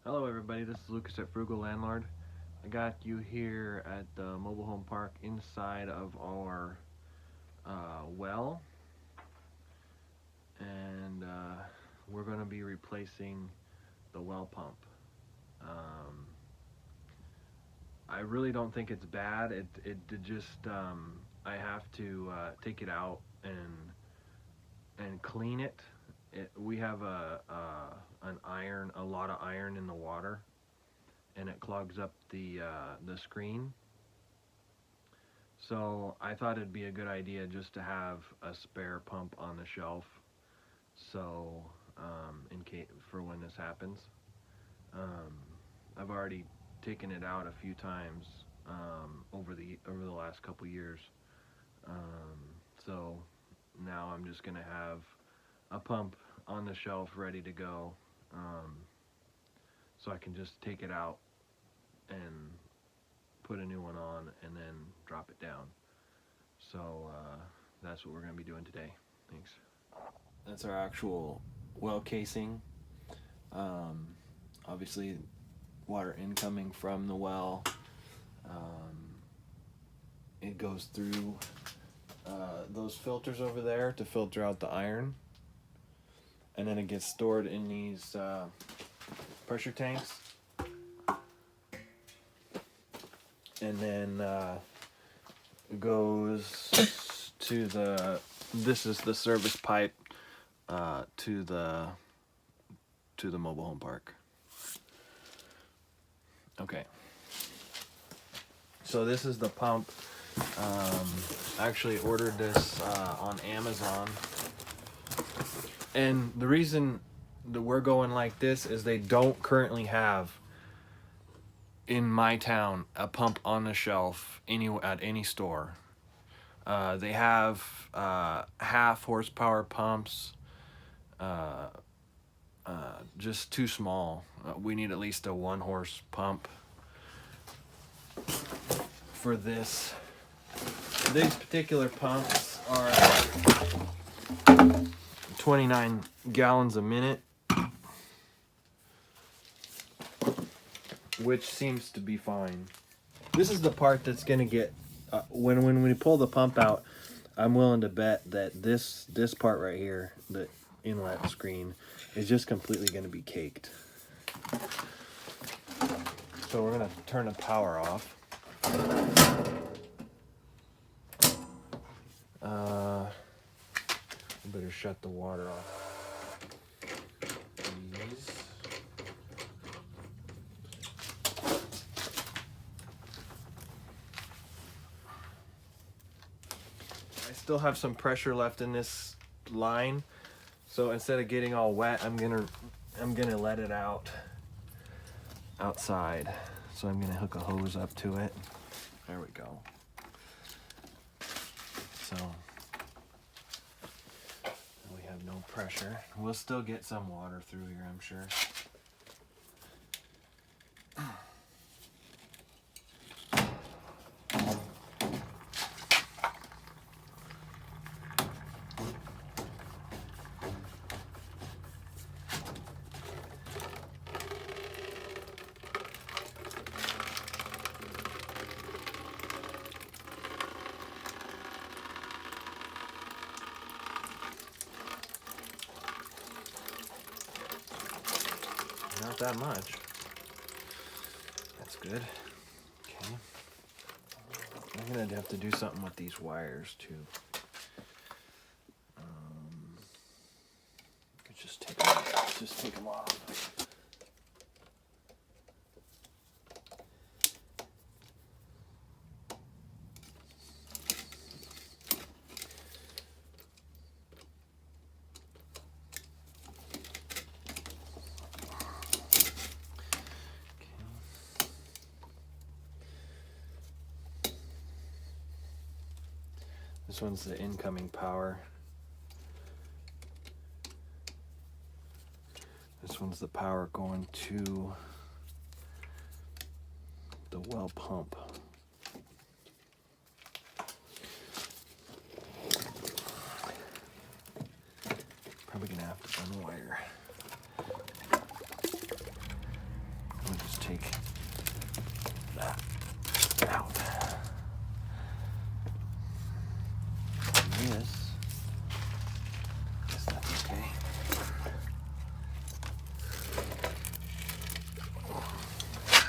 Hello everybody, this is Lucas at Frugal Landlord. I got you here at the mobile home park inside of our well, and we're going to be replacing the well pump. Um, I really don't think it's bad. It just I have to take it out and clean it. We have a lot of iron in the water, and it clogs up the screen. So I thought it'd be a good idea just to have a spare pump on the shelf, so in case for when this happens. Um, I've already taken it out a few times over the last couple years. Um, so now I'm just gonna have a pump on the shelf ready to go, so I can just take it out and put a new one on and then drop it down. So that's what we're going to be doing today. Thanks. That's our actual well casing. Um, Obviously, water incoming from the well. It goes through those filters over there to filter out the iron, and then it gets stored in these pressure tanks, and then it goes to this is the service pipe to the mobile home park. Okay, so this is the pump. I actually ordered this on Amazon, and the reason that we're going like this is they don't currently have in my town a pump on the shelf at any store. They have half horsepower pumps, just too small. We need at least a 1 horse pump for this. These particular pumps are 29 gallons a minute, which seems to be fine. This is the part that's going to get, when we pull the pump out, I'm willing to bet that this part right here, the inlet screen, is just completely going to be caked. So we're going to turn the power off. Better shut the water off. Please. I still have some pressure left in this line, so instead of getting all wet, I'm gonna let it out outside. So I'm gonna hook a hose up to it. There we go. So we have no pressure. We'll still get some water through here, I'm sure. Not that much. That's good. Okay. I'm gonna have to do something with these wires too. Just take them off. This one's the incoming power. This one's the power going to the well pump. Probably gonna have to unwire.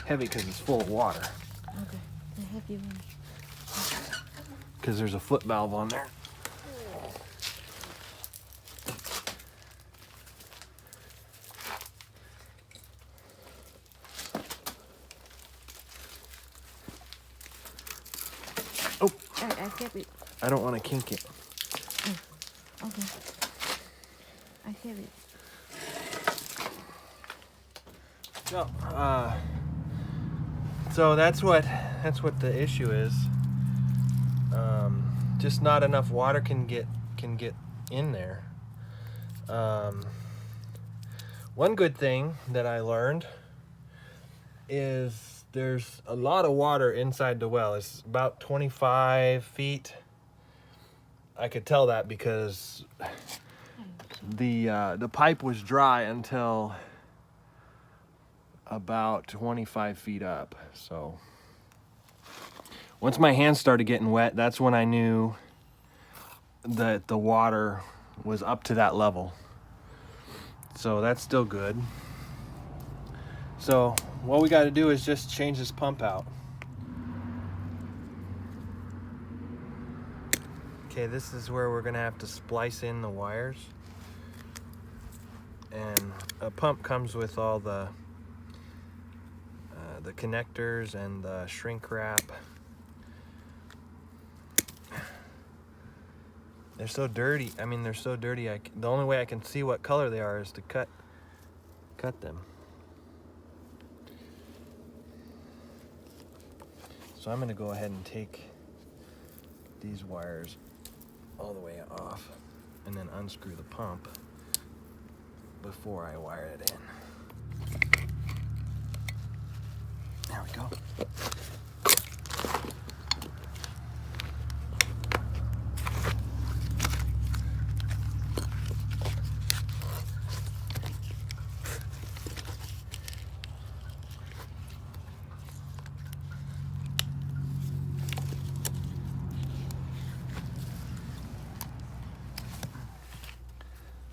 heavy because it's full of water. Okay, the heavy one. Because there's a foot valve on there. Oh, I kept it. I don't want to kink it. Okay. I kept it. So that's what the issue is. Just not enough water can get in there. One good thing that I learned is there's a lot of water inside the well. It's about 25 feet. I could tell that because the pipe was dry until about 25 feet up. So once my hands started getting wet, that's when I knew that the water was up to that level. So that's still good. So what we got to do is just change this pump out. Okay, this is where we're gonna have to splice in the wires. And a pump comes with all the connectors and the shrink wrap. They're so dirty. I mean, they're so dirty. The only way I can see what color they are is to cut them. So I'm gonna go ahead and take these wires all the way off and then unscrew the pump before I wire it in. There we go.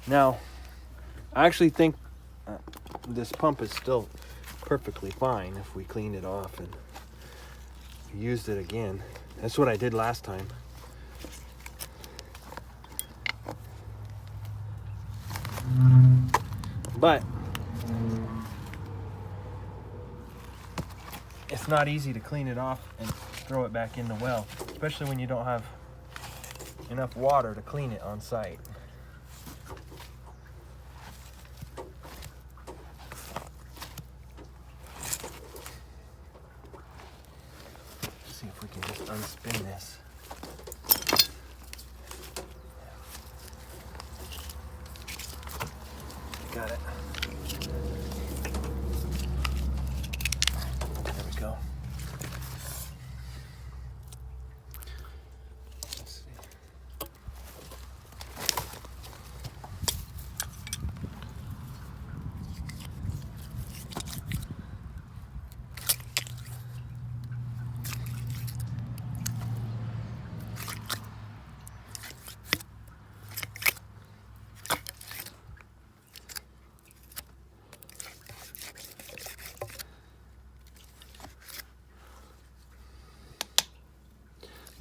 Now, I actually think this pump is still perfectly fine if we cleaned it off and used it again. That's what I did last time. But it's not easy to clean it off and throw it back in the well, especially when you don't have enough water to clean it on site. See if we can just unspin this. Got it. There we go. Let's see.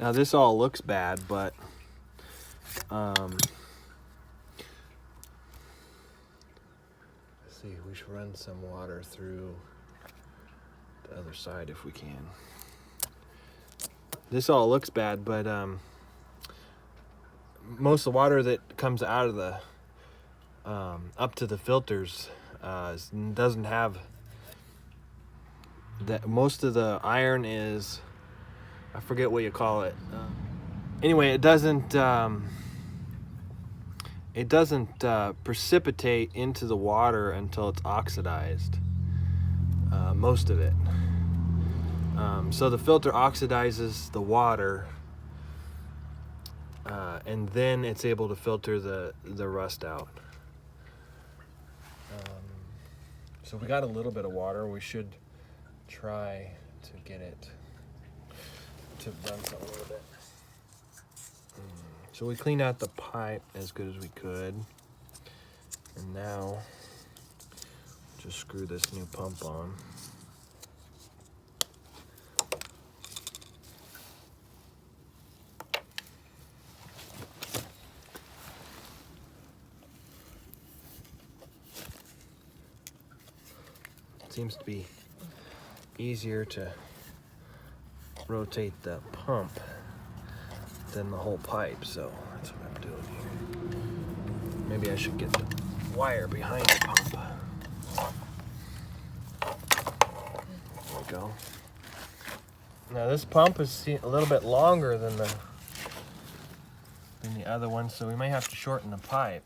Now this all looks bad, but let's see, we should run some water through the other side if we can. This all looks bad, but most of the water that comes out of the up to the filters doesn't have that. Most of the iron is, I forget what you call it. Anyway, it doesn't precipitate into the water until it's oxidized. Most of it. So the filter oxidizes the water, and then it's able to filter the rust out. So we got a little bit of water. We should try to get it to run some a little bit. So we cleaned out the pipe as good as we could, and now just screw this new pump on. seems to be easier to rotate the pump than the whole pipe, so that's what I'm doing here. Maybe I should get the wire behind the pump. There we go. Now this pump is a little bit longer than the other one, so we may have to shorten the pipe.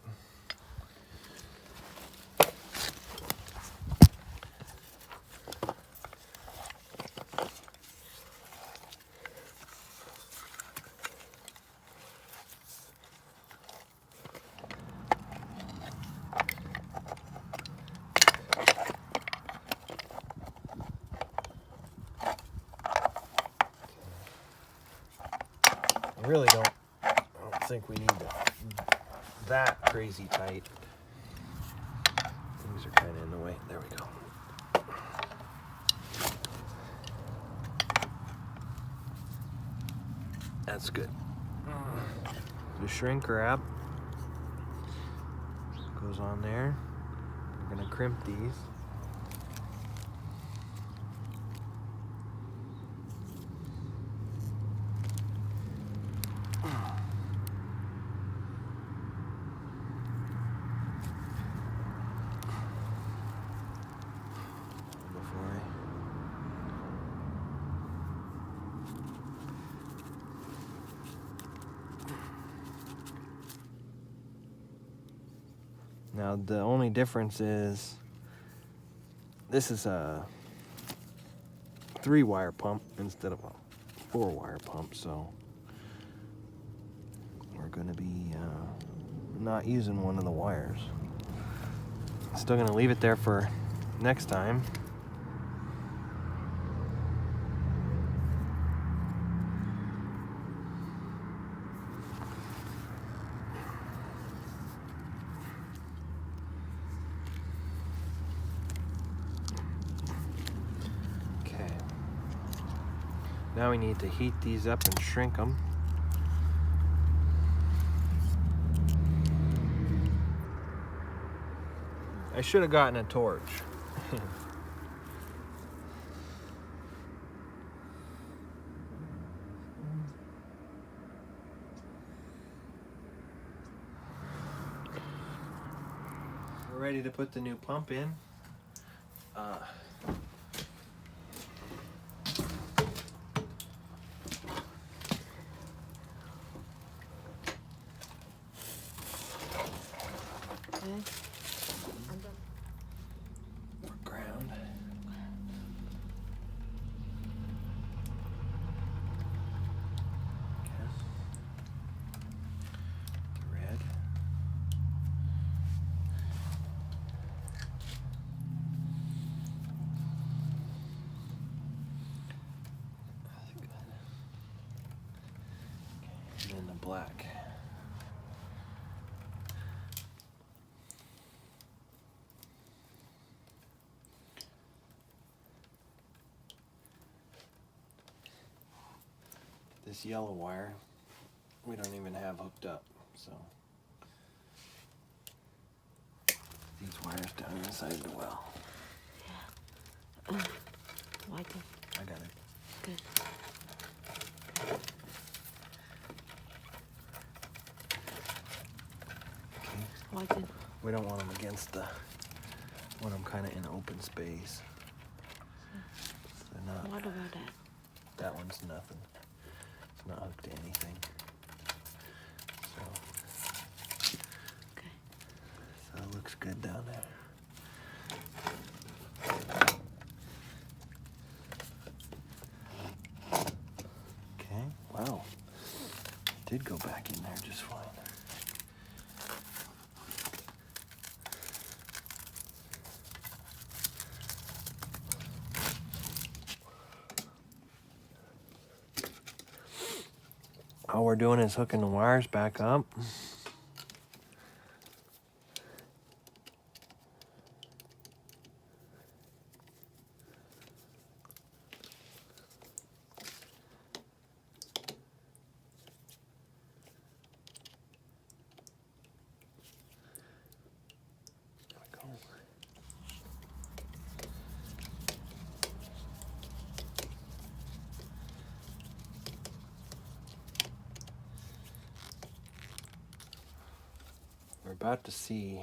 I really don't think we need that crazy tight. Things are kind of in the way. There we go. That's good. The shrink wrap goes on there. We're gonna crimp these. Now the only difference is this is a 3-wire pump instead of a 4-wire pump, so we're going to be not using one of the wires. Still going to leave it there for next time. Now we need to heat these up and shrink them. I should have gotten a torch. We're ready to put the new pump in. Ground. Red. And then the black. This yellow wire we don't even have hooked up, so these wires down inside the well. Yeah. White. I got it. Good. Okay. White. We don't want them against the. Want them kind of in open space. They're not. What about that? That one's nothing. It's not hooked to anything. So. Okay. So it looks good down there. Okay. Wow. It did go back in there just fine. All we're doing is hooking the wires back up. There we go. about to see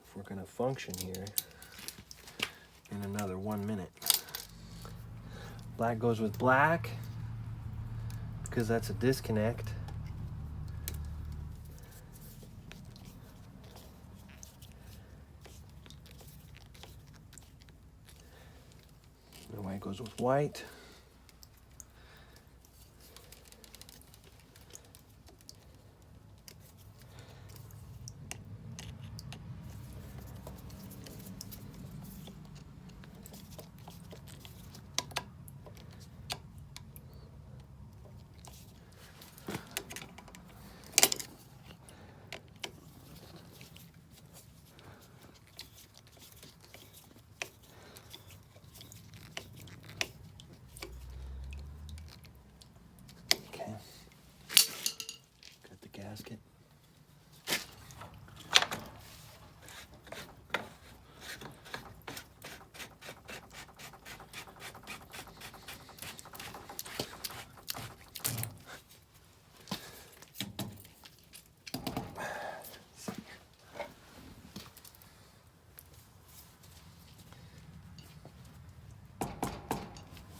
if we're going to function here in another 1 minute. Black goes with black because that's a disconnect. And white goes with white. Okay. Got the gasket.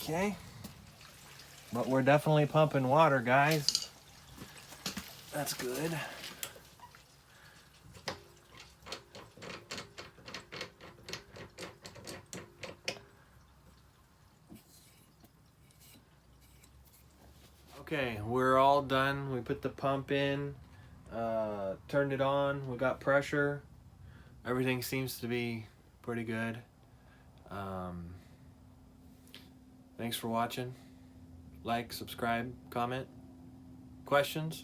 Okay, but we're definitely pumping water, guys. That's good. Okay, we're all done. We put the pump in, turned it on, we got pressure. Everything seems to be pretty good. Thanks for watching. Like, subscribe, comment. Questions?